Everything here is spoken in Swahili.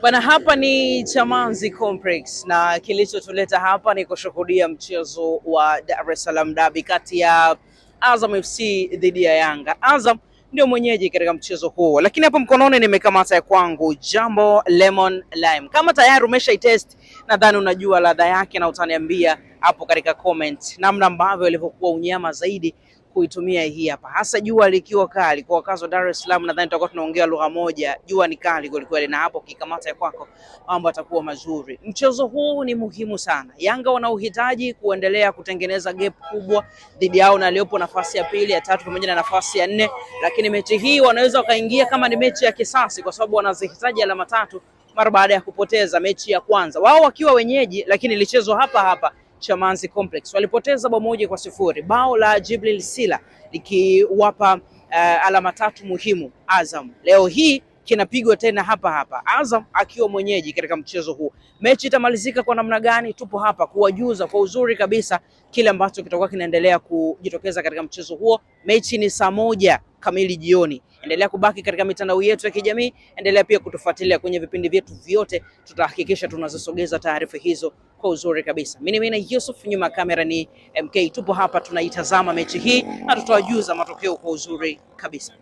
Bana, hapa ni Chamazi Complex na kilichotuleta hapa ni kushuhudia mchezo wa Dar es Salaam Derby kati ya Azam FC dhidi ya Yanga. Azam ndio mwenyeji katika mchezo huo, lakini hapo mkononi nimekamata ya kwangu Jambo Lemon Lime. Kama tayari umeshaitest, nadhani unajua ladha yake na utaniambia hapo katika comment namna ambavyo ilivyokuwa unyama zaidi kuitumia hii hapa, hasa jua likiwa kali. Kwa wakazi wa Dar es Salaam nadhani tutakuwa tunaongea lugha moja, jua ni kali kweli kweli, na hapo kikamata ya kwako mambo atakuwa mazuri. Mchezo huu ni muhimu sana, Yanga wanauhitaji kuendelea kutengeneza gap kubwa dhidi yao na aliyopo nafasi ya pili, ya tatu pamoja na nafasi ya nne, lakini mechi hii wanaweza wakaingia kama ni mechi ya kisasi, kwa sababu wanazihitaji alama tatu mara baada ya kupoteza mechi ya kwanza wao wakiwa wenyeji, lakini ilichezwa hapa hapa Chamazi Complex. Walipoteza bao 1-0, bao la Jibril Sila likiwapa alama tatu muhimu Azam. Leo hii kinapigwa tena hapa hapa, Azam akiwa mwenyeji katika mchezo huu. Mechi itamalizika kwa namna gani? Tupo hapa kuwajuza kwa uzuri kabisa kile ambacho kitakuwa kinaendelea kujitokeza katika mchezo huo. Mechi ni saa 1 kamili jioni. Endelea kubaki katika mitandao yetu ya kijamii, endelea pia kutufuatilia kwenye vipindi vyetu vyote, tutahakikisha tunazisogeza taarifa hizo kwa uzuri kabisa. Mimi ni Yusuf, nyuma kamera ni MK. Tupo hapa tunaitazama mechi hii na tutawajuza matokeo kwa uzuri kabisa.